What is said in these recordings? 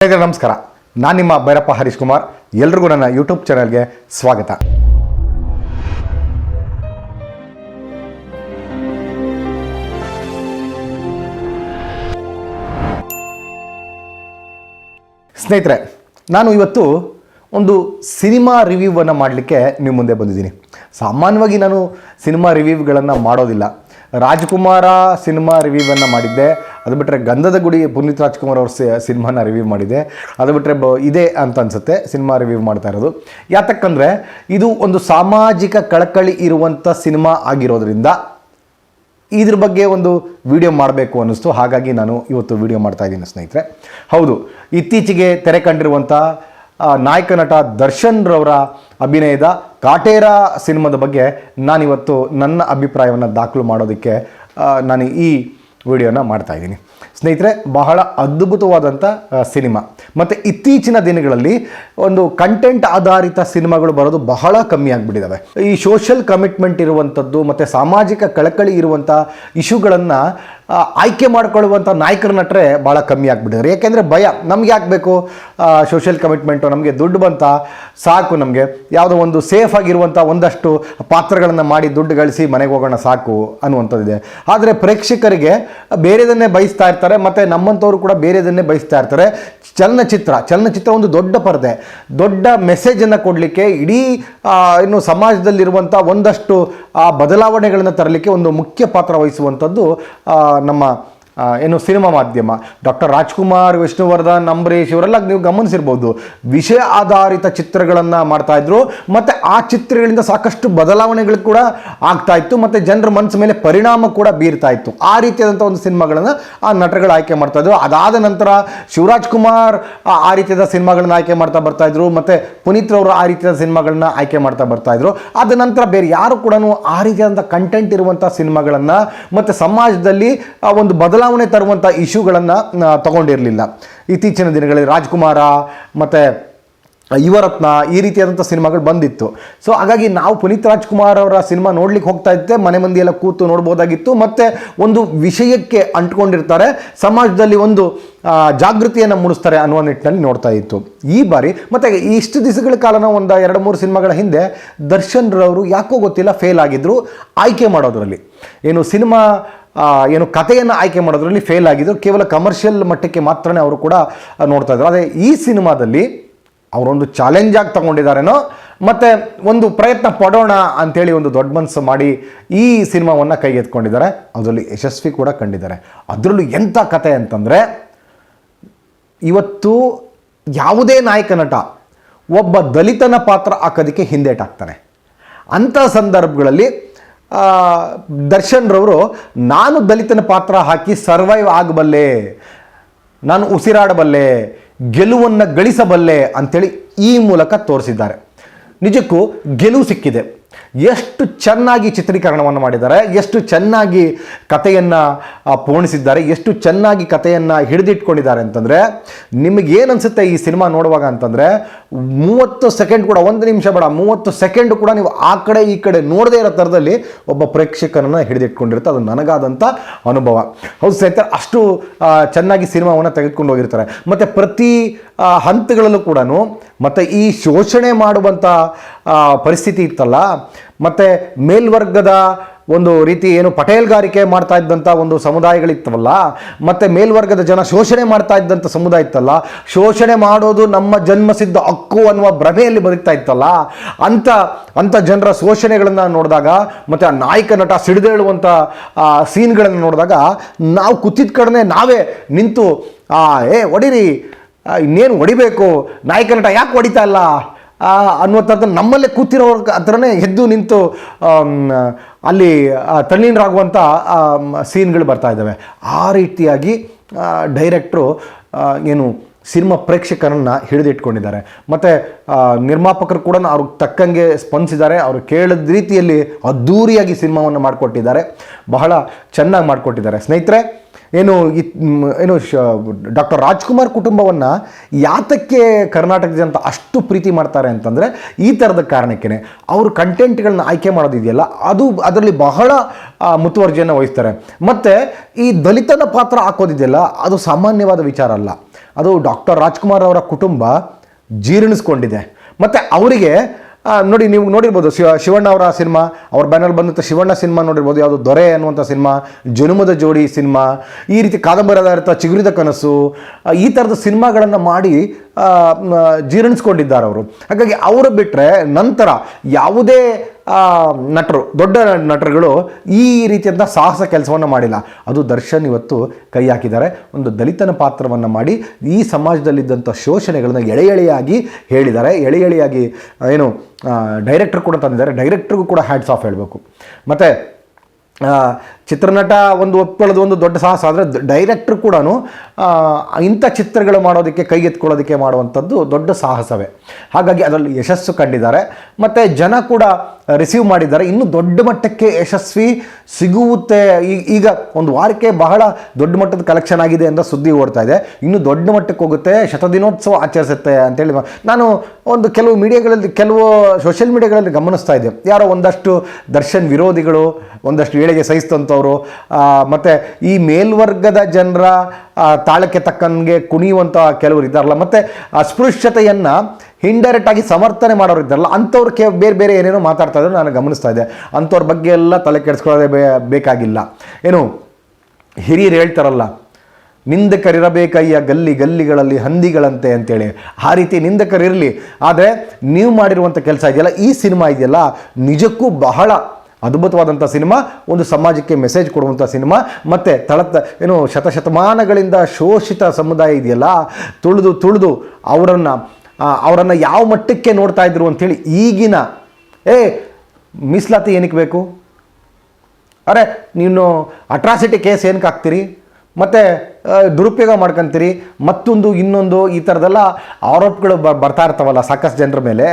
ಸ್ನೇಹಿತರೆ ನಮಸ್ಕಾರ. ನಾನು ನಿಮ್ಮ ಭೈರಪ್ಪ ಹರೀಶ್ ಕುಮಾರ್. ಎಲ್ರಿಗೂ ನನ್ನ ಯೂಟ್ಯೂಬ್ ಚಾನಲ್ಗೆ ಸ್ವಾಗತ. ಸ್ನೇಹಿತರೆ, ನಾನು ಇವತ್ತು ಒಂದು ಸಿನಿಮಾ ರಿವ್ಯೂವನ್ನು ಮಾಡಲಿಕ್ಕೆ ನಿಮ್ಮ ಮುಂದೆ ಬಂದಿದ್ದೀನಿ. ಸಾಮಾನ್ಯವಾಗಿ ನಾನು ಸಿನಿಮಾ ರಿವ್ಯೂಗಳನ್ನು ಮಾಡೋದಿಲ್ಲ. ರಾಜ್ಕುಮಾರ ಸಿನಿಮಾ ರಿವ್ಯೂವನ್ನು ಮಾಡಿದ್ದೆ, ಅದು ಬಿಟ್ಟರೆ ಗಂಧದ ಗುಡಿ ಪುನೀತ್ ರಾಜ್ಕುಮಾರ್ ಅವ್ರ ಸಿನಿಮಾನ ರಿವ್ಯೂ ಮಾಡಿದೆ, ಅದು ಬಿಟ್ಟರೆ ಇದೇ ಅಂತ ಅನಿಸುತ್ತೆ ಸಿನಿಮಾ ರಿವ್ಯೂ ಮಾಡ್ತಾ ಇರೋದು. ಯಾತಕ್ಕಂದರೆ ಇದು ಒಂದು ಸಾಮಾಜಿಕ ಕಳಕಳಿ ಇರುವಂಥ ಸಿನಿಮಾ ಆಗಿರೋದ್ರಿಂದ ಇದ್ರ ಬಗ್ಗೆ ಒಂದು ವಿಡಿಯೋ ಮಾಡಬೇಕು ಅನ್ನಿಸ್ತು. ಹಾಗಾಗಿ ನಾನು ಇವತ್ತು ವಿಡಿಯೋ ಮಾಡ್ತಾ ಇದ್ದೀನಿ ಸ್ನೇಹಿತರೆ. ಹೌದು, ಇತ್ತೀಚೆಗೆ ತೆರೆ ಕಂಡಿರುವಂಥ ನಾಯಕ ನಟ ದರ್ಶನ್ ರವರ ಅಭಿನಯದ ಕಾಟೇರ ಸಿನಿಮಾದ ಬಗ್ಗೆ ನಾನಿವತ್ತು ನನ್ನ ಅಭಿಪ್ರಾಯವನ್ನು ದಾಖಲು ಮಾಡೋದಕ್ಕೆ ನಾನು ಈ ವಿಡಿಯೋನ ಮಾಡ್ತಾಯಿದ್ದೀನಿ ಸ್ನೇಹಿತರೆ. ಬಹಳ ಅದ್ಭುತವಾದಂಥ ಸಿನಿಮಾ. ಮತ್ತು ಇತ್ತೀಚಿನ ದಿನಗಳಲ್ಲಿ ಒಂದು ಕಂಟೆಂಟ್ ಆಧಾರಿತ ಸಿನಿಮಾಗಳು ಬರೋದು ಬಹಳ ಕಮ್ಮಿ ಆಗಿಬಿಟ್ಟಿದ್ದಾವೆ. ಈ ಸೋಷಿಯಲ್ ಕಮಿಟ್ಮೆಂಟ್ ಇರುವಂಥದ್ದು ಮತ್ತು ಸಾಮಾಜಿಕ ಕಳಕಳಿ ಇರುವಂಥ ಇಶ್ಯೂಗಳನ್ನು ಆಯ್ಕೆ ಮಾಡಿಕೊಳ್ಳುವಂಥ ನಾಯಕರ ನಟರೆ ಭಾಳ ಕಮ್ಮಿ ಆಗಿಬಿಟ್ಟಿದ್ದಾರೆ. ಯಾಕೆಂದರೆ ಭಯ, ನಮ್ಗೆ ಯಾಕೆ ಬೇಕು ಸೋಷಿಯಲ್ ಕಮಿಟ್ಮೆಂಟು, ನಮಗೆ ದುಡ್ಡು ಬಂತ ಸಾಕು, ನಮಗೆ ಯಾವುದೋ ಒಂದು ಸೇಫ್ ಆಗಿರುವಂಥ ಒಂದಷ್ಟು ಪಾತ್ರಗಳನ್ನು ಮಾಡಿ ದುಡ್ಡು ಗಳಿಸಿ ಮನೆಗೆ ಹೋಗೋಣ ಸಾಕು ಅನ್ನುವಂಥದ್ದಿದೆ. ಆದರೆ ಪ್ರೇಕ್ಷಕರಿಗೆ ಬೇರೆದನ್ನೇ ಬಯಸ್ತಾ ಇರ್ತಾರೆ, ಮತ್ತು ನಮ್ಮಂಥವ್ರು ಕೂಡ ಬೇರೆದನ್ನೇ ಬಯಸ್ತಾ ಇರ್ತಾರೆ. ಚಲನಚಿತ್ರ ಒಂದು ದೊಡ್ಡ ಪರದೆ, ದೊಡ್ಡ ಮೆಸೇಜನ್ನು ಕೊಡಲಿಕ್ಕೆ, ಇಡೀ ಇನ್ನು ಸಮಾಜದಲ್ಲಿರುವಂಥ ಒಂದಷ್ಟು ಬದಲಾವಣೆಗಳನ್ನು ತರಲಿಕ್ಕೆ ಒಂದು ಮುಖ್ಯ ಪಾತ್ರ ವಹಿಸುವಂಥದ್ದು ನಮ್ಮ ಸಿನಿಮಾ ಮಾಧ್ಯಮ. ಡಾಕ್ಟರ್ ರಾಜ್ಕುಮಾರ್, ವಿಷ್ಣುವರ್ಧನ್, ಅಂಬರೀಷ್ ಇವರೆಲ್ಲ ನೀವು ಗಮನಿಸಿರ್ಬೋದು, ವಿಷಯ ಆಧಾರಿತ ಚಿತ್ರಗಳನ್ನು ಮಾಡ್ತಾಯಿದ್ರು. ಮತ್ತು ಆ ಚಿತ್ರಗಳಿಂದ ಸಾಕಷ್ಟು ಬದಲಾವಣೆಗಳು ಕೂಡ ಆಗ್ತಾಯಿತ್ತು, ಮತ್ತು ಜನರ ಮನಸ್ಸು ಮೇಲೆ ಪರಿಣಾಮ ಕೂಡ ಬೀರ್ತಾ ಇತ್ತು. ಆ ರೀತಿಯಾದಂಥ ಒಂದು ಸಿನಿಮಾಗಳನ್ನು ಆ ನಟರುಗಳು ಆಯ್ಕೆ ಮಾಡ್ತಾಯಿದ್ರು. ಅದಾದ ನಂತರ ಶಿವರಾಜ್ ಕುಮಾರ್ ಆ ರೀತಿಯಾದ ಸಿನಿಮಾಗಳನ್ನ ಆಯ್ಕೆ ಮಾಡ್ತಾ ಬರ್ತಾಯಿದ್ರು, ಮತ್ತು ಪುನೀತ್ ರವರು ಆ ರೀತಿಯಾದ ಸಿನಿಮಾಗಳನ್ನ ಆಯ್ಕೆ ಮಾಡ್ತಾ ಬರ್ತಾಯಿದ್ರು. ಆದ ನಂತರ ಬೇರೆ ಯಾರು ಕೂಡ ಆ ರೀತಿಯಾದಂಥ ಕಂಟೆಂಟ್ ಇರುವಂಥ ಸಿನಿಮಾಗಳನ್ನು ಮತ್ತು ಸಮಾಜದಲ್ಲಿ ಒಂದು ಬದಲಾವಣೆ ತರುವಂಥ ಇಶ್ಯೂಗಳನ್ನು ತಗೊಂಡಿರಲಿಲ್ಲ. ಇತ್ತೀಚಿನ ದಿನಗಳಲ್ಲಿ ರಾಜ್ಕುಮಾರ ಮತ್ತು ಯುವರತ್ನ ಈ ರೀತಿಯಾದಂಥ ಸಿನಿಮಾಗಳು ಬಂದಿತ್ತು. ಸೊ ಹಾಗಾಗಿ ನಾವು ಪುನೀತ್ ರಾಜ್ಕುಮಾರ್ ಅವರ ಸಿನಿಮಾ ನೋಡ್ಲಿಕ್ಕೆ ಹೋಗ್ತಾ ಇದ್ದೆ, ಮನೆ ಮಂದಿ ಎಲ್ಲ ಕೂತು ನೋಡ್ಬೋದಾಗಿತ್ತು. ಮತ್ತು ಒಂದು ವಿಷಯಕ್ಕೆ ಅಂಟ್ಕೊಂಡಿರ್ತಾರೆ, ಸಮಾಜದಲ್ಲಿ ಒಂದು ಜಾಗೃತಿಯನ್ನು ಮೂಡಿಸ್ತಾರೆ ಅನ್ನುವ ನಿಟ್ಟಿನಲ್ಲಿ ನೋಡ್ತಾ ಇತ್ತು ಈ ಬಾರಿ. ಮತ್ತು ಇಷ್ಟು ದಿವಸಗಳ ಕಾಲನ ಒಂದು 2-3 ಸಿನಿಮಾಗಳ ಹಿಂದೆ ದರ್ಶನ್ ರವರು ಯಾಕೋ ಗೊತ್ತಿಲ್ಲ ಫೇಲ್ ಆಗಿದ್ದರು ಆಯ್ಕೆ ಮಾಡೋದರಲ್ಲಿ. ಸಿನಿಮಾ ಕಥೆಯನ್ನು ಆಯ್ಕೆ ಮಾಡೋದ್ರಲ್ಲಿ ಫೇಲ್ ಆಗಿದ್ರು. ಕೇವಲ ಕಮರ್ಷಿಯಲ್ ಮಟ್ಟಕ್ಕೆ ಮಾತ್ರನೇ ಅವರು ಕೂಡ ನೋಡ್ತಾ ಇದ್ರು. ಆದರೆ ಈ ಸಿನಿಮಾದಲ್ಲಿ ಅವರೊಂದು ಚಾಲೆಂಜಾಗಿ ತಗೊಂಡಿದ್ದಾರೇನೋ, ಮತ್ತು ಒಂದು ಪ್ರಯತ್ನ ಪಡೋಣ ಅಂಥೇಳಿ ಒಂದು ದೊಡ್ಡ ಮನಸ್ಸು ಮಾಡಿ ಈ ಸಿನಿಮಾವನ್ನು ಕೈಗೆತ್ಕೊಂಡಿದ್ದಾರೆ. ಅದರಲ್ಲಿ ಯಶಸ್ವಿ ಕೂಡ ಕಂಡಿದ್ದಾರೆ. ಅದರಲ್ಲೂ ಎಂಥ ಕಥೆ ಅಂತಂದರೆ, ಇವತ್ತು ಯಾವುದೇ ನಾಯಕ ನಟ ಒಬ್ಬ ದಲಿತನ ಪಾತ್ರ ಹಾಕೋದಕ್ಕೆ ಹಿಂದೇಟಾಗ್ತಾನೆ. ಅಂಥ ಸಂದರ್ಭಗಳಲ್ಲಿ ದರ್ಶನ್ ರವರು ನಾನು ದಲಿತನ ಪಾತ್ರ ಹಾಕಿ ಸರ್ವೈವ್ ಆಗಬಲ್ಲೆ, ನಾನು ಉಸಿರಾಡಬಲ್ಲೆ, ಗೆಲುವನ್ನು ಗಳಿಸಬಲ್ಲೆ ಅಂಥೇಳಿ ಈ ಮೂಲಕ ತೋರಿಸಿದ್ದಾರೆ. ನಿಜಕ್ಕೂ ಗೆಲುವು ಸಿಕ್ಕಿದೆ. ಎಷ್ಟು ಚೆನ್ನಾಗಿ ಚಿತ್ರೀಕರಣವನ್ನು ಮಾಡಿದ್ದಾರೆ, ಎಷ್ಟು ಚೆನ್ನಾಗಿ ಕಥೆಯನ್ನು ಪೋಣಿಸಿದ್ದಾರೆ, ಎಷ್ಟು ಚೆನ್ನಾಗಿ ಕಥೆಯನ್ನು ಹಿಡಿದಿಟ್ಕೊಂಡಿದ್ದಾರೆ ಅಂತಂದರೆ ನಿಮಗೇನು ಅನಿಸುತ್ತೆ ಈ ಸಿನಿಮಾ ನೋಡುವಾಗ ಅಂತಂದರೆ, 30 ಸೆಕೆಂಡ್ ಕೂಡ, 1 ನಿಮಿಷ ಬೇಡ, 30 ಸೆಕೆಂಡ್ ಕೂಡ ನೀವು ಆ ಕಡೆ ಈ ಕಡೆ ನೋಡದೇ ಇರೋ ಥರದಲ್ಲಿ ಒಬ್ಬ ಪ್ರೇಕ್ಷಕನನ್ನು ಹಿಡಿದಿಟ್ಕೊಂಡಿರುತ್ತೆ. ಅದು ನನಗಾದಂಥ ಅನುಭವ. ಹೌದು ಸ್ನೇಹಿತರೆ, ಅಷ್ಟು ಚೆನ್ನಾಗಿ ಸಿನಿಮಾವನ್ನು ತೆಗೆದುಕೊಂಡು ಹೋಗಿರ್ತಾರೆ. ಮತ್ತು ಪ್ರತಿ ಹಂತಗಳಲ್ಲೂ ಕೂಡ ಮತ್ತು ಈ ಶೋಷಣೆ ಮಾಡುವಂಥ ಪರಿಸ್ಥಿತಿ ಇತ್ತಲ್ಲ, ಮತ್ತು ಮೇಲ್ವರ್ಗದ ಒಂದು ರೀತಿ ಪಟೇಲ್ಗಾರಿಕೆ ಮಾಡ್ತಾ ಇದ್ದಂಥ ಒಂದು ಸಮುದಾಯಗಳಿತ್ತವಲ್ಲ, ಮತ್ತು ಮೇಲ್ವರ್ಗದ ಜನ ಶೋಷಣೆ ಮಾಡ್ತಾ ಇದ್ದಂಥ ಸಮುದಾಯ ಇತ್ತಲ್ಲ, ಶೋಷಣೆ ಮಾಡೋದು ನಮ್ಮ ಜನ್ಮಸಿದ್ಧ ಹಕ್ಕು ಅನ್ನುವ ಭ್ರಮೆಯಲ್ಲಿ ಬದುಕ್ತಾ ಇತ್ತಲ್ಲ, ಅಂಥ ಜನರ ಶೋಷಣೆಗಳನ್ನು ನೋಡಿದಾಗ, ಮತ್ತು ಆ ನಾಯಕ ನಟ ಸಿಡಿದೇಳುವಂಥ ಸೀನ್ಗಳನ್ನು ನೋಡಿದಾಗ ನಾವು ಕೂತಿದ್ದ ಕಡೆ ನಾವೇ ನಿಂತು ಹೊಡಿರಿ, ಇನ್ನೇನು ಹೊಡಿಬೇಕು, ನಾಯಕ ನಟ ಯಾಕೆ ಹೊಡಿತಾ ಇಲ್ಲ ಅನ್ನೋ ಥರದ ನಮ್ಮಲ್ಲೇ ಕೂತಿರೋರ ಹತ್ರನೇ ಎದ್ದು ನಿಂತು ಅಲ್ಲಿ ತಣ್ಣೀರಾಗುವಂಥ ಸೀನ್ಗಳು ಬರ್ತಾ ಇದ್ದಾವೆ. ಆ ರೀತಿಯಾಗಿ ಡೈರೆಕ್ಟ್ರು ಸಿನಿಮಾ ಪ್ರೇಕ್ಷಕರನ್ನು ಹಿಡಿದಿಟ್ಕೊಂಡಿದ್ದಾರೆ. ಮತ್ತು ನಿರ್ಮಾಪಕರು ಕೂಡ ಅವ್ರಿಗೆ ತಕ್ಕಂಗೆ ಸ್ಪಂದಿಸಿದ್ದಾರೆ. ಅವರು ಕೇಳಿದ ರೀತಿಯಲ್ಲಿ ಅದ್ಧೂರಿಯಾಗಿ ಸಿನಿಮಾವನ್ನು ಮಾಡಿಕೊಟ್ಟಿದ್ದಾರೆ, ಬಹಳ ಚೆನ್ನಾಗಿ ಮಾಡಿಕೊಟ್ಟಿದ್ದಾರೆ. ಸ್ನೇಹಿತರೆ, ಡಾಕ್ಟರ್ ರಾಜ್ಕುಮಾರ್ ಕುಟುಂಬವನ್ನು ಯಾತಕ್ಕೆ ಕರ್ನಾಟಕದ ಜನ ಅಷ್ಟು ಪ್ರೀತಿ ಮಾಡ್ತಾರೆ ಅಂತಂದರೆ ಈ ಥರದ ಕಾರಣಕ್ಕೇ. ಅವರು ಕಂಟೆಂಟ್ಗಳನ್ನ ಆಯ್ಕೆ ಮಾಡೋದಿದೆಯಲ್ಲ, ಅದರಲ್ಲಿ ಬಹಳ ಮುತುವರ್ಜಿಯನ್ನು ವಹಿಸ್ತಾರೆ. ಮತ್ತು ಈ ದಲಿತನ ಪಾತ್ರ ಹಾಕೋದಿದೆಯಲ್ಲ, ಅದು ಸಾಮಾನ್ಯವಾದ ವಿಚಾರ ಅಲ್ಲ. ಅದು ಡಾಕ್ಟರ್ ರಾಜ್ಕುಮಾರ್ ಅವರ ಕುಟುಂಬ ಜೀರ್ಣಿಸ್ಕೊಂಡಿದೆ. ಮತ್ತು ಅವರಿಗೆ ನೋಡಿ, ನೀವು ನೋಡಿರ್ಬೋದು ಶಿವಣ್ಣ ಅವರ ಸಿನಿಮಾ, ಅವ್ರ ಬ್ಯಾನರ್ ಬಂದಂಥ ಶಿವಣ್ಣ ಸಿನಿಮಾ ನೋಡಿರ್ಬೋದು, ಯಾವುದು ದೊರೆ ಅನ್ನುವಂಥ ಸಿನಿಮಾ, ಜನುಮದ ಜೋಡಿ ಸಿನಿಮಾ, ಈ ರೀತಿ ಕಾದಂಬರಿ ಆಧಾರಿತ ಚಿಗುರಿದ ಕನಸು, ಈ ಥರದ ಸಿನಿಮಾಗಳನ್ನು ಮಾಡಿ ಜೀರ್ಣಿಸ್ಕೊಂಡಿದ್ದಾರೆ ಅವರು. ಹಾಗಾಗಿ ಅವರು ಬಿಟ್ಟರೆ ನಂತರ ಯಾವುದೇ ನಟರು, ದೊಡ್ಡ ನಟರುಗಳು ಈ ರೀತಿಯಂಥ ಸಾಹಸ ಕೆಲಸವನ್ನು ಮಾಡಿಲ್ಲ. ಅದು ದರ್ಶನ್ ಇವತ್ತು ಕೈ ಹಾಕಿದ್ದಾರೆ. ಒಂದು ದಲಿತನ ಪಾತ್ರವನ್ನು ಮಾಡಿ ಈ ಸಮಾಜದಲ್ಲಿದ್ದಂಥ ಶೋಷಣೆಗಳನ್ನು ಎಳೆಯಾಗಿ ಹೇಳಿದ್ದಾರೆ. ಎಳೆಯಾಗಿ ಏನು ಡೈರೆಕ್ಟರ್ ಕೂಡ ತಂದಿದ್ದಾರೆ. ಡೈರೆಕ್ಟ್ರಿಗೂ ಕೂಡ ಹ್ಯಾಟ್ಸ್ ಆಫ್ ಹೇಳಬೇಕು. ಮತ್ತು ಚಿತ್ರನಟ ಒಂದು ಒಪ್ಕೊಳ್ಳೋದು ಒಂದು ದೊಡ್ಡ ಸಾಹಸ, ಆದರೆ ಡೈರೆಕ್ಟ್ರು ಕೂಡ ಇಂಥ ಚಿತ್ರಗಳು ಮಾಡೋದಕ್ಕೆ, ಕೈಗೆತ್ಕೊಳ್ಳೋದಕ್ಕೆ ಮಾಡುವಂಥದ್ದು ದೊಡ್ಡ ಸಾಹಸವೇ. ಹಾಗಾಗಿ ಅದರಲ್ಲಿ ಯಶಸ್ಸು ಕಂಡಿದ್ದಾರೆ. ಮತ್ತು ಜನ ಕೂಡ ರಿಸೀವ್ ಮಾಡಿದ್ದಾರೆ. ಇನ್ನೂ ದೊಡ್ಡ ಮಟ್ಟಕ್ಕೆ ಯಶಸ್ವಿ ಸಿಗುತ್ತೆ. ಈಗ ಒಂದು ವಾರಕ್ಕೆ ಬಹಳ ದೊಡ್ಡ ಮಟ್ಟದ ಕಲೆಕ್ಷನ್ ಆಗಿದೆ ಅಂತ ಸುದ್ದಿ ಓಡ್ತಾ ಇದೆ. ಇನ್ನೂ ದೊಡ್ಡ ಮಟ್ಟಕ್ಕೆ ಹೋಗುತ್ತೆ, ಶತದಿನೋತ್ಸವ ಆಚರಿಸುತ್ತೆ ಅಂತೇಳಿ ನಾನು ಒಂದು ಕೆಲವು ಮೀಡಿಯಾಗಳಲ್ಲಿ, ಕೆಲವು ಸೋಷಿಯಲ್ ಮೀಡಿಯಾಗಳಲ್ಲಿ ಗಮನಿಸ್ತಾ ಇದ್ದೆ. ಯಾರೋ ಒಂದಷ್ಟು ದರ್ಶನ್ ವಿರೋಧಿಗಳು, ಒಂದಷ್ಟು ಏಳಿಗೆ ಸಹಿಸ್ತಂಥವ್ರು, ಮತ್ತು ಈ ಮೇಲ್ವರ್ಗದ ಜನರ ತಾಳಕ್ಕೆ ತಕ್ಕಂಗೆ ಕುಣಿಯುವಂಥ ಕೆಲವರು ಇದ್ದಾರಲ್ಲ, ಮತ್ತು ಅಸ್ಪೃಶ್ಯತೆಯನ್ನು ಇಂಡೈರೆಕ್ಟಾಗಿ ಸಮರ್ಥನೆ ಮಾಡೋರು ಇದ್ದಾರಲ್ಲ, ಅಂಥವ್ರು ಬೇರೆ ಬೇರೆ ಏನೇನೋ ಮಾತಾಡ್ತಾ ಇದ್ರು ನಾನು ಗಮನಿಸ್ತಾ ಇದ್ದೆ. ಅಂಥವ್ರ ಬಗ್ಗೆ ಎಲ್ಲ ತಲೆ ಕೆಡಿಸ್ಕೊಳ್ಳೋದೇ ಬೇಕಾಗಿಲ್ಲ. ಏನು ಹಿರಿಯರು ಹೇಳ್ತಾರಲ್ಲ, ನಿಂದಕರಿರಬೇಕಯ್ಯ ಗಲ್ಲಿ ಗಲ್ಲಿಗಳಲ್ಲಿ ಹಂದಿಗಳಂತೆ ಅಂತೇಳಿ, ಆ ರೀತಿ ನಿಂದಕರಿರಲಿ. ಆದರೆ ನೀವು ಮಾಡಿರುವಂಥ ಕೆಲಸ ಇದೆಯಲ್ಲ, ಈ ಸಿನಿಮಾ ಇದೆಯಲ್ಲ, ನಿಜಕ್ಕೂ ಬಹಳ ಅದ್ಭುತವಾದಂಥ ಸಿನಿಮಾ. ಒಂದು ಸಮಾಜಕ್ಕೆ ಮೆಸೇಜ್ ಕೊಡುವಂಥ ಸಿನಿಮಾ. ಮತ್ತು ಏನು ಶತಶತಮಾನಗಳಿಂದ ಶೋಷಿತ ಸಮುದಾಯ ಇದೆಯಲ್ಲ, ತುಳಿದು ಅವರನ್ನು ಯಾವ ಮಟ್ಟಕ್ಕೆ ನೋಡ್ತಾ ಇದ್ರು ಅಂಥೇಳಿ, ಈಗಿನ ಮೀಸಲಾತಿ ಏನಕ್ಕೆ ಬೇಕು, ಅರೆ ನೀನು ಅಟ್ರಾಸಿಟಿ ಕೇಸ್ ಏನಕ್ಕೆ ಹಾಕ್ತೀರಿ, ಮತ್ತು ದುರುಪಯೋಗ ಮಾಡ್ಕೊತೀರಿ, ಮತ್ತೊಂದು ಇನ್ನೊಂದು ಈ ಥರದೆಲ್ಲ ಆರೋಪಗಳು ಬರ್ತಾ ಇರ್ತಾವಲ್ಲ ಸಾಕಷ್ಟು ಜನರ ಮೇಲೆ.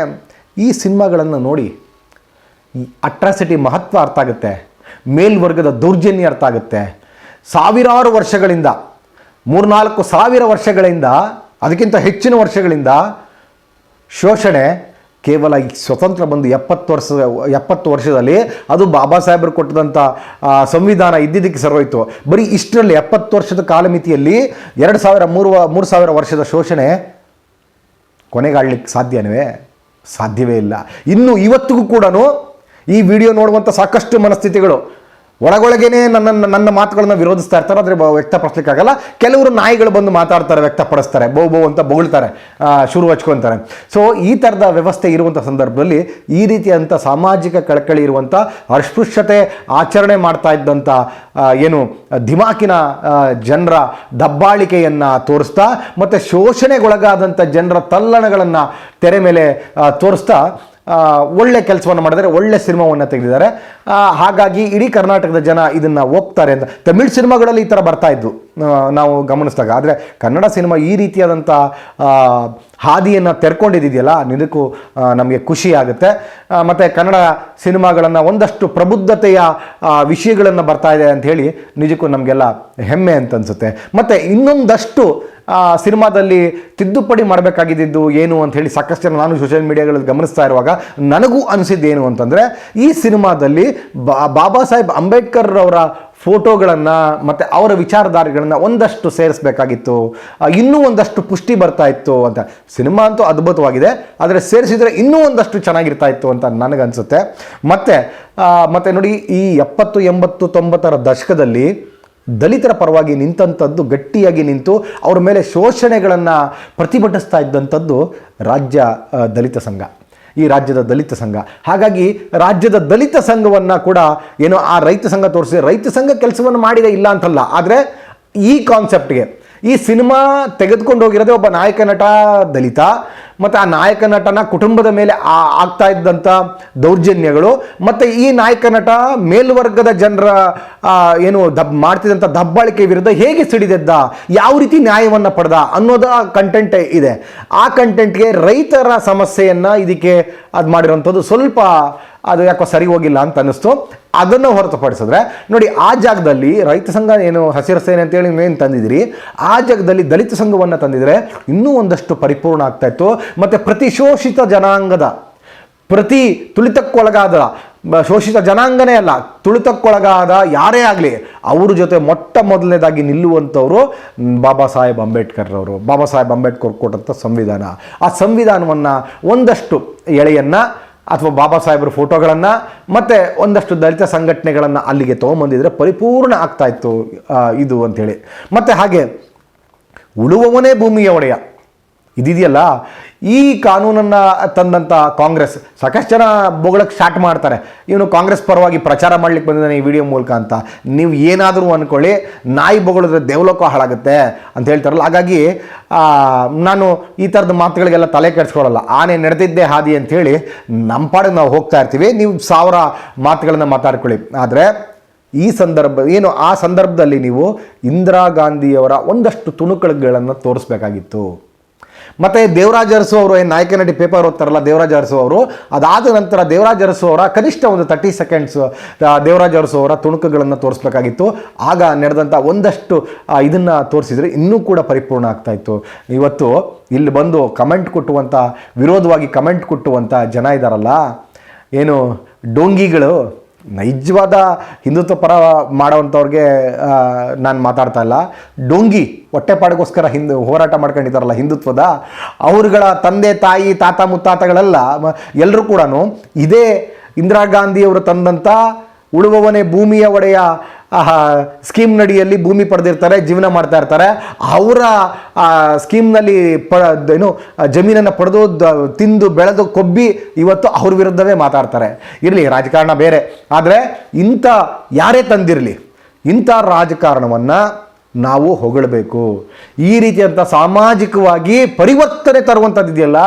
ಈ ಸಿನಿಮಾಗಳನ್ನು ನೋಡಿ ಅಟ್ರಾಸಿಟಿ ಮಹತ್ವ ಅರ್ಥ ಆಗುತ್ತೆ, ಮೇಲ್ವರ್ಗದ ದೌರ್ಜನ್ಯ ಅರ್ಥ ಆಗುತ್ತೆ. ಸಾವಿರಾರು ವರ್ಷಗಳಿಂದ, 3-4 ಸಾವಿರ ವರ್ಷಗಳಿಂದ, ಅದಕ್ಕಿಂತ ಹೆಚ್ಚಿನ ವರ್ಷಗಳಿಂದ ಶೋಷಣೆ ಕೇವಲ ಈ ಸ್ವತಂತ್ರ ಬಂದು 70 ವರ್ಷದಲ್ಲಿ, ಅದು ಬಾಬಾ ಸಾಹೇಬರು ಕೊಟ್ಟದಂಥ ಸಂವಿಧಾನ ಇದ್ದಿದ್ದಕ್ಕೆ ಸರ್ವೋಯ್ತು. ಬರೀ ಇಷ್ಟರಲ್ಲಿ 70 ವರ್ಷದ ಕಾಲಮಿತಿಯಲ್ಲಿ 2,000-3,000 ವರ್ಷದ ಶೋಷಣೆ ಕೊನೆಗಾಡಲಿಕ್ಕೆ ಸಾಧ್ಯವೇ ಇಲ್ಲ. ಇನ್ನು ಇವತ್ತಿಗೂ ಕೂಡ ಈ ವಿಡಿಯೋ ನೋಡುವಂಥ ಸಾಕಷ್ಟು ಮನಸ್ಥಿತಿಗಳು ಒಳಗೊಳಗೇನೆ ನನ್ನ ಮಾತುಗಳನ್ನು ವಿರೋಧಿಸ್ತಾ ಇರ್ತಾರೆ, ಆದರೆ ವ್ಯಕ್ತಪಡಿಸ್ಲಿಕ್ಕಾಗಲ್ಲ. ಕೆಲವರು ನಾಯಿಗಳು ಬಂದು ಮಾತಾಡ್ತಾರೆ, ವ್ಯಕ್ತಪಡಿಸ್ತಾರೆ, ಬೋ ಅಂತ ಬೊಗಳ್ತಾರೆ, ಶುರು ಹಚ್ಕೊತಾರೆ. ಸೊ ಈ ಥರದ ವ್ಯವಸ್ಥೆ ಇರುವಂಥ ಸಂದರ್ಭದಲ್ಲಿ ಈ ರೀತಿಯಂಥ ಸಾಮಾಜಿಕ ಕಳಕಳಿ ಇರುವಂಥ, ಅಸ್ಪೃಶ್ಯತೆ ಆಚರಣೆ ಮಾಡ್ತಾ ಇದ್ದಂಥ ಏನು ದಿಮಾಕಿನ ಜನರ ದಬ್ಬಾಳಿಕೆಯನ್ನು ತೋರಿಸ್ತಾ, ಮತ್ತು ಶೋಷಣೆಗೊಳಗಾದಂಥ ಜನರ ತಲ್ಲಣಗಳನ್ನು ತೆರೆ ಮೇಲೆ ತೋರಿಸ್ತಾ ಒಳ್ಳೆ ಕೆಲಸವನ್ನು ಮಾಡಿದರೆ, ಒಳ್ಳೆ ಸಿನಿಮಾವನ್ನು ತೆಗೆದಿದ್ದಾರೆ. ಹಾಗಾಗಿ ಇಡೀ ಕರ್ನಾಟಕದ ಜನ ಇದನ್ನು ಒಪ್ತಾರೆ ಅಂತ. ತಮಿಳ್ ಸಿನಿಮಾಗಳಲ್ಲಿ ಈ ಥರ ಬರ್ತಾ ಇದ್ದು ನಾವು ಗಮನಿಸಿದಾಗ, ಆದರೆ ಕನ್ನಡ ಸಿನಿಮಾ ಈ ರೀತಿಯಾದಂಥ ಹಾದಿಯನ್ನು ತೆರ್ಕೊಂಡಿದೆಯಲ್ಲ, ನಿಜಕ್ಕೂ ನಮಗೆ ಖುಷಿ ಆಗುತ್ತೆ. ಮತ್ತು ಕನ್ನಡ ಸಿನಿಮಾಗಳನ್ನು ಒಂದಷ್ಟು ಪ್ರಬುದ್ಧತೆಯ ವಿಷಯಗಳನ್ನು ಬರ್ತಾ ಇದೆ ಅಂತ ಹೇಳಿ ನಿಜಕ್ಕೂ ನಮಗೆಲ್ಲ ಹೆಮ್ಮೆ ಅಂತ ಅನಿಸುತ್ತೆ. ಮತ್ತು ಇನ್ನೊಂದಷ್ಟು ಸಿನಿಮಾದಲ್ಲಿ ತಿದ್ದುಪಡಿ ಮಾಡಬೇಕಾಗಿದ್ದು ಏನು ಅಂತ ಹೇಳಿ ಸಾಕಷ್ಟು ಜನ, ನಾನು ಸೋಷಿಯಲ್ ಮೀಡಿಯಾಗಳಲ್ಲಿ ಗಮನಿಸ್ತಾ ಇರುವಾಗ ನನಗೂ ಅನಿಸಿದ್ದೇನು ಅಂತಂದರೆ, ಈ ಸಿನಿಮಾದಲ್ಲಿ ಬಾಬಾ ಸಾಹೇಬ್ ಅಂಬೇಡ್ಕರ್ ಅವರ ಫೋಟೋಗಳನ್ನು ಮತ್ತು ಅವರ ವಿಚಾರಧಾರೆಗಳನ್ನು ಒಂದಷ್ಟು ಸೇರಿಸಬೇಕಾಗಿತ್ತು, ಇನ್ನೂ ಒಂದಷ್ಟು ಪುಷ್ಟಿ ಬರ್ತಾ ಇತ್ತು ಅಂತ. ಸಿನಿಮಾ ಅಂತೂ ಅದ್ಭುತವಾಗಿದೆ, ಆದರೆ ಸೇರಿಸಿದರೆ ಇನ್ನೂ ಒಂದಷ್ಟು ಚೆನ್ನಾಗಿರ್ತಾ ಇತ್ತು ಅಂತ ನನಗನ್ಸುತ್ತೆ. ಮತ್ತು ನೋಡಿ, ಈ 70, 80, 90ರ ದಶಕದಲ್ಲಿ ದಲಿತರ ಪರವಾಗಿ ನಿಂತಂಥದ್ದು, ಗಟ್ಟಿಯಾಗಿ ನಿಂತು ಅವರ ಮೇಲೆ ಶೋಷಣೆಗಳನ್ನು ಪ್ರತಿಭಟಿಸ್ತಾ ಇದ್ದಂಥದ್ದು ರಾಜ್ಯ ದಲಿತ ಸಂಘ, ಈ ರಾಜ್ಯದ ದಲಿತ ಸಂಘ. ಹಾಗಾಗಿ ರಾಜ್ಯದ ದಲಿತ ಸಂಘವನ್ನು ಕೂಡ ಏನೋ ಆ ರೈತ ಸಂಘ ತೋರಿಸಿ, ರೈತ ಸಂಘ ಕೆಲಸವನ್ನು ಮಾಡಿದೆ ಇಲ್ಲ ಅಂತಲ್ಲ, ಆದರೆ ಈ ಕಾನ್ಸೆಪ್ಟ್ಗೆ ಈ ಸಿನಿಮಾ ತೆಗೆದುಕೊಂಡು ಹೋಗಿರೋದೇ ಒಬ್ಬ ನಾಯಕ ನಟ ದಲಿತ, ಮತ್ತು ಆ ನಾಯಕ ನಟನ ಕುಟುಂಬದ ಮೇಲೆ ಆಗ್ತಾ ಇದ್ದಂಥ ದೌರ್ಜನ್ಯಗಳು, ಮತ್ತು ಈ ನಾಯಕ ನಟ ಮೇಲ್ವರ್ಗದ ಜನರ ಏನು ಮಾಡ್ತಿದ್ದಂಥ ದಬ್ಬಾಳಿಕೆ ವಿರುದ್ಧ ಹೇಗೆ ಸಿಡಿದೆದ್ದ, ಯಾವ ರೀತಿ ನ್ಯಾಯವನ್ನು ಪಡೆದ ಅನ್ನೋದ ಕಂಟೆಂಟ್ ಇದೆ. ಆ ಕಂಟೆಂಟ್ಗೆ ರೈತರ ಸಮಸ್ಯೆಯನ್ನು ಇದಕ್ಕೆ ಅದು ಮಾಡಿರೋಂಥದ್ದು ಸ್ವಲ್ಪ ಅದು ಯಾಕೋ ಸರಿ ಹೋಗಿಲ್ಲ ಅಂತ ಅನ್ನಿಸ್ತು. ಅದನ್ನು ಹೊರತುಪಡಿಸಿದ್ರೆ ನೋಡಿ, ಆ ಜಾಗದಲ್ಲಿ ರೈತ ಸಂಘ ಏನು ಹಸಿರು ಸೇನೆ ಅಂತೇಳಿ ಏನು ತಂದಿದ್ದೀರಿ, ಆ ಜಾಗದಲ್ಲಿ ದಲಿತ ಸಂಘವನ್ನು ತಂದಿದ್ರೆ ಇನ್ನೂ ಒಂದಷ್ಟು ಪರಿಪೂರ್ಣ ಆಗ್ತಾ ಇತ್ತು. ಮತ್ತು ಪ್ರತಿ ಶೋಷಿತ ಜನಾಂಗದ, ಪ್ರತಿ ತುಳಿತಕ್ಕೊಳಗಾದ ಶೋಷಿತ ಜನಾಂಗನೇ ಅಲ್ಲ, ತುಳಿತಕ್ಕೊಳಗಾದ ಯಾರೇ ಆಗಲಿ ಅವ್ರ ಜೊತೆ ಮೊಟ್ಟ ಮೊದಲನೇದಾಗಿ ನಿಲ್ಲುವಂಥವರು ಬಾಬಾ ಸಾಹೇಬ್ ಅಂಬೇಡ್ಕರ್ ಅವರು. ಬಾಬಾ ಸಾಹೇಬ್ ಅಂಬೇಡ್ಕರ್ ಕೊಟ್ಟಂಥ ಸಂವಿಧಾನ, ಆ ಸಂವಿಧಾನವನ್ನು ಒಂದಷ್ಟು ಎಳೆಯನ್ನು ಅಥವಾ ಬಾಬಾ ಸಾಹೇಬ್ರ ಫೋಟೋಗಳನ್ನು ಮತ್ತು ಒಂದಷ್ಟು ದಲಿತ ಸಂಘಟನೆಗಳನ್ನು ಅಲ್ಲಿಗೆ ತೊಗೊಂಬಂದಿದ್ರೆ ಪರಿಪೂರ್ಣ ಆಗ್ತಾಯಿತ್ತು ಇದು ಅಂಥೇಳಿ. ಮತ್ತು ಹಾಗೆ ಉಳುವವನೇ ಭೂಮಿಯ ಒಡೆಯ ಇದಿದೆಯಲ್ಲ, ಈ ಕಾನೂನನ್ನು ತಂದಂಥ ಕಾಂಗ್ರೆಸ್ ಸಾಕಷ್ಟು ಜನ ಬೊಗಳಕ್ಕೆ ಸ್ಟಾರ್ಟ್ ಮಾಡ್ತಾರೆ, ಇವನು ಕಾಂಗ್ರೆಸ್ ಪರವಾಗಿ ಪ್ರಚಾರ ಮಾಡ್ಲಿಕ್ಕೆ ಬಂದಿದ್ದಾನೆ ಈ ವಿಡಿಯೋ ಮೂಲಕ ಅಂತ. ನೀವು ಏನಾದರೂ ಅಂದ್ಕೊಳ್ಳಿ, ನಾಯಿ ಬೊಗಳಿದ್ರೆ ದೇವಲೋಕ ಹಾಳಾಗುತ್ತೆ ಅಂತ ಹೇಳ್ತಾರಲ್ಲ. ಹಾಗಾಗಿ ನಾನು ಈ ಥರದ ಮಾತುಗಳಿಗೆಲ್ಲ ತಲೆ ಕೆಡಿಸ್ಕೊಳ್ಳಲ್ಲ. ಆನೆ ನಡೆದಿದ್ದೇ ಹಾದಿ ಅಂಥೇಳಿ ನಮ್ಮ ಪಾಡಿಗೆ ನಾವು ಹೋಗ್ತಾ ಇರ್ತೀವಿ, ನೀವು 1000 ಮಾತುಗಳನ್ನು ಮಾತಾಡ್ಕೊಳ್ಳಿ. ಆದರೆ ಈ ಆ ಸಂದರ್ಭದಲ್ಲಿ ನೀವು ಇಂದಿರಾ ಗಾಂಧಿಯವರ ಒಂದಷ್ಟು ತುಣುಕುಗಳನ್ನು ತೋರಿಸ್ಬೇಕಾಗಿತ್ತು. ಮತ್ತು ದೇವರಾಜ ಅರಸು ಅವರು ಏನು ನಾಯಕ ನಟಿ ಪೇಪರ್ ಓದ್ತಾರಲ್ಲ, ದೇವರಾಜ ಅರಸು ಅವರು, ಅದಾದ ನಂತರ ದೇವರಾಜ ಅರಸು ಅವರ ಕನಿಷ್ಠ ಒಂದು 30 ಸೆಕೆಂಡ್ಸ್ ದೇವರಾಜ ಅರಸು ಅವರ ತುಣುಕುಗಳನ್ನು ತೋರಿಸ್ಬೇಕಾಗಿತ್ತು. ಆಗ ನಡೆದಂಥ ಒಂದಷ್ಟು ಇದನ್ನು ತೋರಿಸಿದರೆ ಇನ್ನೂ ಕೂಡ ಪರಿಪೂರ್ಣ ಆಗ್ತಾಯಿತ್ತು. ಇವತ್ತು ಇಲ್ಲಿ ಬಂದು ಕಮೆಂಟ್ ಕೊಟ್ಟುವಂಥ, ವಿರೋಧವಾಗಿ ಕಮೆಂಟ್ ಕೊಟ್ಟುವಂಥ ಜನ ಇದ್ದಾರಲ್ಲ, ಏನು ಡೋಂಗಿಗಳು, ನೈಜವಾದ ಹಿಂದುತ್ವ ಪರ ಮಾಡೋವಂಥವ್ರಿಗೆ ನಾನು ಮಾತಾಡ್ತಾ ಇಲ್ಲ. ಡೊಂಗಿ ಹೊಟ್ಟೆಪಾಡಿಗೋಸ್ಕರ ಹೋರಾಟ ಮಾಡ್ಕೊಂಡಿದ್ದಾರಲ್ಲ ಹಿಂದುತ್ವದ, ಅವ್ರುಗಳ ತಂದೆ ತಾಯಿ ತಾತ ಮುತ್ತಾತಗಳೆಲ್ಲ ಎಲ್ಲರೂ ಕೂಡ ಇದೇ ಇಂದಿರಾ ಗಾಂಧಿಯವರು ತಂದಂಥ ಉಳುವವನೇ ಭೂಮಿಯ ಒಡೆಯ ಸ್ಕೀಮ್ ನಡಿಯಲ್ಲಿ ಭೂಮಿ ಪಡೆದಿರ್ತಾರೆ, ಜೀವನ ಮಾಡ್ತಾ ಇರ್ತಾರೆ. ಅವರ ಸ್ಕೀಮ್ನಲ್ಲಿ ಜಮೀನನ್ನು ಪಡೆದು ತಿಂದು ಬೆಳೆದು ಕೊಬ್ಬಿ ಇವತ್ತು ಅವ್ರ ವಿರುದ್ಧವೇ ಮಾತಾಡ್ತಾರೆ. ಇರಲಿ, ರಾಜಕಾರಣ ಬೇರೆ. ಆದರೆ ಇಂಥ ಯಾರೇ ತಂದಿರಲಿ, ಇಂಥ ರಾಜಕಾರಣವನ್ನು ನಾವು ಹೊಗಳಬೇಕು. ಈ ರೀತಿಯಂಥ ಸಾಮಾಜಿಕವಾಗಿ ಪರಿವರ್ತನೆ ತರುವಂಥದ್ದು ಇದೆಯಲ್ಲ,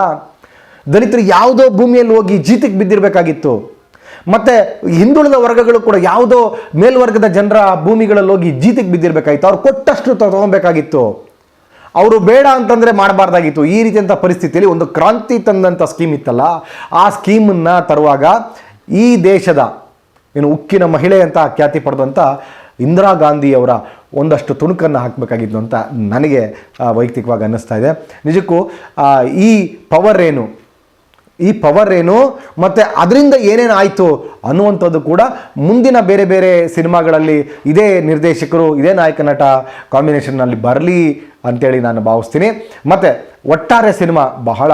ದಲಿತರು ಯಾವುದೋ ಭೂಮಿಯಲ್ಲಿ ಹೋಗಿ ಜೀತಕ್ಕೆ ಬಿದ್ದಿರಬೇಕಾಗಿತ್ತು. ಮತ್ತು ಹಿಂದುಳಿದ ವರ್ಗಗಳು ಕೂಡ ಯಾವುದೋ ಮೇಲ್ವರ್ಗದ ಜನರ ಭೂಮಿಗಳಲ್ಲಿ ಹೋಗಿ ಜೀತಕ್ಕೆ ಬಿದ್ದಿರಬೇಕಾಗಿತ್ತು. ಅವ್ರು ಕೊಟ್ಟಷ್ಟು ತೊಗೊಬೇಕಾಗಿತ್ತು. ಅವರು ಬೇಡ ಅಂತಂದರೆ ಮಾಡಬಾರ್ದಾಗಿತ್ತು. ಈ ರೀತಿಯಂಥ ಪರಿಸ್ಥಿತಿಯಲ್ಲಿ ಒಂದು ಕ್ರಾಂತಿ ತಂದಂಥ ಸ್ಕೀಮ್ ಇತ್ತಲ್ಲ, ಆ ಸ್ಕೀಮನ್ನು ತರುವಾಗ ಈ ದೇಶದ ಉಕ್ಕಿನ ಮಹಿಳೆ ಅಂತ ಖ್ಯಾತಿ ಪಡೆದಂಥ ಇಂದಿರಾ ಗಾಂಧಿಯವರ ಒಂದಷ್ಟು ತುಣುಕನ್ನು ಹಾಕಬೇಕಾಗಿತ್ತು ಅಂತ ನನಗೆ ವೈಯಕ್ತಿಕವಾಗಿ ಅನ್ನಿಸ್ತಾ ಇದೆ. ನಿಜಕ್ಕೂ ಈ ಪವರ್ ಏನು ಮತ್ತು ಅದರಿಂದ ಏನೇನು ಆಯಿತು ಅನ್ನುವಂಥದ್ದು ಕೂಡ ಮುಂದಿನ ಬೇರೆ ಬೇರೆ ಸಿನಿಮಾಗಳಲ್ಲಿ ಇದೇ ನಿರ್ದೇಶಕರು, ಇದೇ ನಾಯಕ ನಟ ಕಾಂಬಿನೇಷನ್ನಲ್ಲಿ ಬರಲಿ ಅಂತೇಳಿ ನಾನು ಭಾವಿಸ್ತೀನಿ. ಮತ್ತು ಒಟ್ಟಾರೆ ಸಿನಿಮಾ ಬಹಳ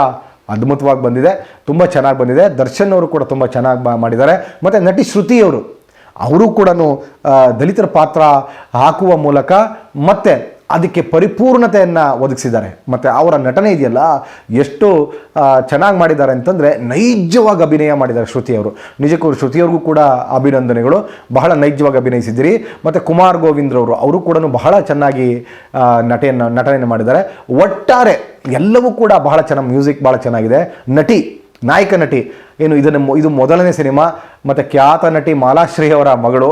ಅದ್ಭುತವಾಗಿ ಬಂದಿದೆ, ತುಂಬ ಚೆನ್ನಾಗಿ ಬಂದಿದೆ. ದರ್ಶನ್ ಅವರು ಕೂಡ ತುಂಬ ಚೆನ್ನಾಗಿ ಮಾಡಿದ್ದಾರೆ. ಮತ್ತು ನಟಿ ಶ್ರುತಿಯವರು, ಅವರು ಕೂಡ ದಲಿತರ ಪಾತ್ರ ಹಾಕುವ ಮೂಲಕ ಮತ್ತು ಅದಕ್ಕೆ ಪರಿಪೂರ್ಣತೆಯನ್ನು ಒದಗಿಸಿದ್ದಾರೆ. ಮತ್ತು ಅವರ ನಟನೆ ಇದೆಯಲ್ಲ, ಎಷ್ಟು ಚೆನ್ನಾಗಿ ಮಾಡಿದ್ದಾರೆ ಅಂತಂದರೆ ನೈಜವಾಗಿ ಅಭಿನಯ ಮಾಡಿದ್ದಾರೆ ಶ್ರುತಿಯವರು. ನಿಜಕ್ಕೂ ಶ್ರುತಿಯವ್ರಿಗೂ ಕೂಡ ಅಭಿನಂದನೆಗಳು, ಬಹಳ ನೈಜವಾಗಿ ಅಭಿನಯಿಸಿದ್ದೀರಿ. ಮತ್ತು ಕುಮಾರ್ ಗೋವಿಂದ್ರವರು, ಅವರು ಕೂಡ ಬಹಳ ಚೆನ್ನಾಗಿ ನಟನೆಯನ್ನು ಮಾಡಿದ್ದಾರೆ. ಒಟ್ಟಾರೆ ಎಲ್ಲವೂ ಕೂಡ ಬಹಳ ಚೆನ್ನಾಗಿ, ಮ್ಯೂಸಿಕ್ ಭಾಳ ಚೆನ್ನಾಗಿದೆ. ನಾಯಕ ನಟಿ ಇದು ಮೊದಲನೇ ಸಿನಿಮಾ. ಮತ್ತು ಖ್ಯಾತ ನಟಿ ಮಾಲಾಶ್ರೀ ಅವರ ಮಗಳು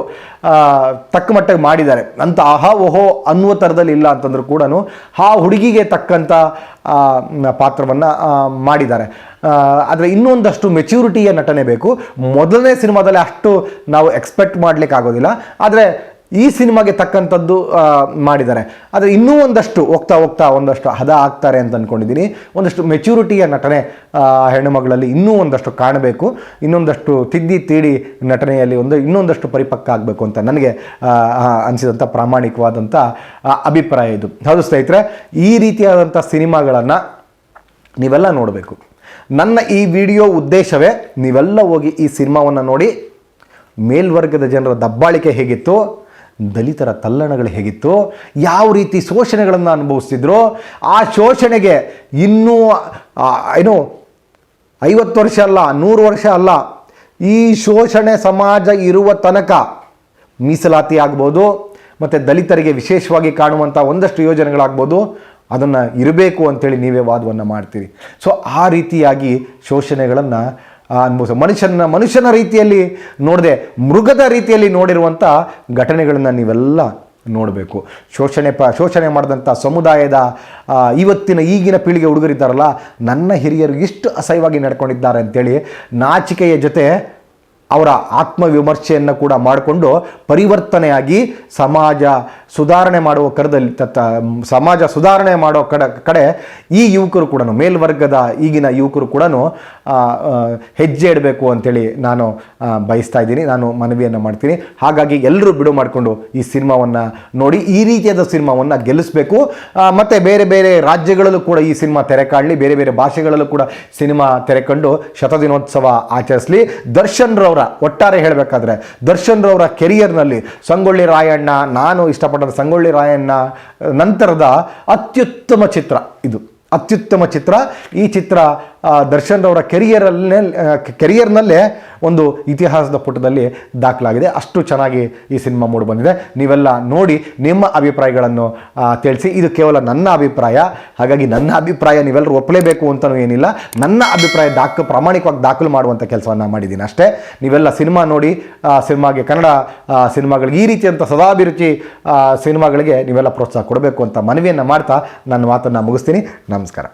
ತಕ್ಕ ಮಟ್ಟಿಗೆ ಮಾಡಿದ್ದಾರೆ ಅಂತ ಆಹಾ ಓಹೋ ಅನ್ನುವ ಥರದಲ್ಲಿ ಇಲ್ಲ ಅಂತಂದ್ರೂ ಕೂಡ ಆ ಹುಡುಗಿಗೆ ತಕ್ಕಂಥ ಪಾತ್ರವನ್ನು ಮಾಡಿದ್ದಾರೆ. ಆದರೆ ಇನ್ನೊಂದಷ್ಟು ಮೆಚ್ಯೂರಿಟಿಯ ನಟನೆ ಬೇಕು. ಮೊದಲನೇ ಸಿನಿಮಾದಲ್ಲಿ ಅಷ್ಟು ನಾವು ಎಕ್ಸ್ಪೆಕ್ಟ್ ಮಾಡಲಿಕ್ಕೆ ಆಗೋದಿಲ್ಲ, ಆದರೆ ಈ ಸಿನಿಮಾಗೆ ತಕ್ಕಂಥದ್ದು ಮಾಡಿದ್ದಾರೆ. ಆದರೆ ಇನ್ನೂ ಒಂದಷ್ಟು ಹೋಗ್ತಾ ಒಂದಷ್ಟು ಹದ ಆಗ್ತಾರೆ ಅಂತ ಅಂದ್ಕೊಂಡಿದ್ದೀನಿ. ಒಂದಷ್ಟು ಮೆಚ್ಯೂರಿಟಿಯ ನಟನೆ ಹೆಣ್ಣುಮಗಳಲ್ಲಿ ಇನ್ನೂ ಒಂದಷ್ಟು ಕಾಣಬೇಕು. ಇನ್ನೊಂದಷ್ಟು ತೀಡಿ ನಟನೆಯಲ್ಲಿ ಇನ್ನೊಂದಷ್ಟು ಪರಿಪಕ್ವ ಆಗಬೇಕು ಅಂತ ನನಗೆ ಅನಿಸಿದಂಥ ಪ್ರಾಮಾಣಿಕವಾದಂಥ ಅಭಿಪ್ರಾಯ ಇದು. ಹೌದು ಸ್ನೇಹಿತರೆ, ಈ ರೀತಿಯಾದಂಥ ಸಿನಿಮಾಗಳನ್ನು ನೀವೆಲ್ಲ ನೋಡಬೇಕು. ನನ್ನ ಈ ವಿಡಿಯೋ ಉದ್ದೇಶವೇ ನೀವೆಲ್ಲ ಹೋಗಿ ಈ ಸಿನಿಮಾವನ್ನು ನೋಡಿ, ಮೇಲ್ವರ್ಗದ ಜನರ ದಬ್ಬಾಳಿಕೆ ಹೇಗಿತ್ತು, ದಲಿತರ ತಲ್ಲಣಗಳು ಹೇಗಿತ್ತು, ಯಾವ ರೀತಿ ಶೋಷಣೆಗಳನ್ನು ಅನುಭವಿಸ್ತಿದ್ರು, ಆ ಶೋಷಣೆಗೆ ಇನ್ನೂ 50 ವರ್ಷ ಅಲ್ಲ, 100 ವರ್ಷ ಅಲ್ಲ, ಈ ಶೋಷಣೆ ಸಮಾಜ ಇರುವ ತನಕ ಮೀಸಲಾತಿ ಆಗ್ಬೋದು, ಮತ್ತು ದಲಿತರಿಗೆ ವಿಶೇಷವಾಗಿ ಕಾಣುವಂಥ ಒಂದಷ್ಟು ಯೋಜನೆಗಳಾಗ್ಬೋದು, ಅದನ್ನು ಇರಬೇಕು ಅಂಥೇಳಿ ನೀವೇ ವಾದವನ್ನು ಮಾಡ್ತೀರಿ. ಸೊ ಆ ರೀತಿಯಾಗಿ ಶೋಷಣೆಗಳನ್ನು ಮನುಷ್ಯನ ರೀತಿಯಲ್ಲಿ ನೋಡದೆ ಮೃಗದ ರೀತಿಯಲ್ಲಿ ನೋಡಿರುವಂಥ ಘಟನೆಗಳನ್ನು ನೀವೆಲ್ಲ ನೋಡಬೇಕು. ಶೋಷಣೆ ಮಾಡಿದಂಥ ಸಮುದಾಯದ ಈಗಿನ ಪೀಳಿಗೆ ಹುಡುಗರಿದ್ದಾರಲ್ಲ, ನನ್ನ ಹಿರಿಯರು ಎಷ್ಟು ಅಸಹ್ಯವಾಗಿ ನಡ್ಕೊಂಡಿದ್ದಾರೆ ಅಂತೇಳಿ ನಾಚಿಕೆಯ ಜೊತೆ ಅವರ ಆತ್ಮವಿಮರ್ಶೆಯನ್ನು ಕೂಡ ಮಾಡಿಕೊಂಡು ಪರಿವರ್ತನೆಯಾಗಿ ಸಮಾಜ ಸುಧಾರಣೆ ಮಾಡುವ ಸಮಾಜ ಸುಧಾರಣೆ ಮಾಡೋ ಕಡೆ ಈ ಯುವಕರು ಕೂಡ ಮೇಲ್ವರ್ಗದ ಈಗಿನ ಯುವಕರು ಕೂಡ ಹೆಜ್ಜೆ ಇಡಬೇಕು ಅಂತೇಳಿ ನಾನು ಬಯಸ್ತಾ ಇದ್ದೀನಿ, ನಾನು ಮನವಿಯನ್ನು ಮಾಡ್ತೀನಿ. ಹಾಗಾಗಿ ಎಲ್ಲರೂ ಬಿಡು ಮಾಡಿಕೊಂಡು ಈ ಸಿನಿಮಾವನ್ನು ನೋಡಿ ಈ ರೀತಿಯಾದ ಸಿನಿಮಾವನ್ನು ಗೆಲ್ಲಿಸಬೇಕು. ಮತ್ತು ಬೇರೆ ಬೇರೆ ರಾಜ್ಯಗಳಲ್ಲೂ ಕೂಡ ಈ ಸಿನಿಮಾ ತೆರೆ ಕಾಣಲಿ, ಬೇರೆ ಬೇರೆ ಭಾಷೆಗಳಲ್ಲೂ ಕೂಡ ಸಿನಿಮಾ ತೆರೆಕೊಂಡು ಶತದಿನೋತ್ಸವ ಆಚರಿಸಲಿ. ದರ್ಶನ್ ರವರ ಒಟ್ಟಾರೆ ಹೇಳಬೇಕಾದ್ರೆ ದರ್ಶನ್ ರವರ ಕೆರಿಯರ್ನಲ್ಲಿ ಸಂಗೊಳ್ಳಿ ರಾಯಣ್ಣ, ನಾನು ಇಷ್ಟಪಟ್ಟ ಸಂಗೊಳ್ಳಿ ರಾಯಣ್ಣ ನಂತರದ ಅತ್ಯುತ್ತಮ ಚಿತ್ರ ಇದು, ಅತ್ಯುತ್ತಮ ಚಿತ್ರ. ಈ ಚಿತ್ರ ದರ್ಶನ್ ರವರ ಕೆರಿಯರ್ನಲ್ಲೇ ಒಂದು ಇತಿಹಾಸದ ಪುಟದಲ್ಲಿ ದಾಖಲಾಗಿದೆ. ಅಷ್ಟು ಚೆನ್ನಾಗಿ ಈ ಸಿನಿಮಾ ಮೂಡಿ ಬಂದಿದೆ. ನೀವೆಲ್ಲ ನೋಡಿ ನಿಮ್ಮ ಅಭಿಪ್ರಾಯಗಳನ್ನು ತಿಳಿಸಿ. ಇದು ಕೇವಲ ನನ್ನ ಅಭಿಪ್ರಾಯ, ಹಾಗಾಗಿ ನನ್ನ ಅಭಿಪ್ರಾಯ ನೀವೆಲ್ಲರೂ ಒಪ್ಪಲೇಬೇಕು ಅಂತಲೂ ಏನಿಲ್ಲ. ನನ್ನ ಅಭಿಪ್ರಾಯ ಪ್ರಾಮಾಣಿಕವಾಗಿ ದಾಖಲು ಮಾಡುವಂಥ ಕೆಲಸವನ್ನು ಮಾಡಿದ್ದೀನಿ ಅಷ್ಟೇ. ನೀವೆಲ್ಲ ಸಿನಿಮಾ ನೋಡಿ ಸಿನಿಮಾಗೆ, ಕನ್ನಡ ಸಿನಿಮಾಗಳಿಗೆ, ಈ ರೀತಿಯಂಥ ಸದಾಭಿರುಚಿ ಸಿನಿಮಾಗಳಿಗೆ ನೀವೆಲ್ಲ ಪ್ರೋತ್ಸಾಹ ಕೊಡಬೇಕು ಅಂತ ಮನವಿಯನ್ನು ಮಾಡ್ತಾ ನನ್ನ ಮಾತನ್ನು ಮುಗಿಸ್ತೀನಿ. ನಮಸ್ಕಾರ.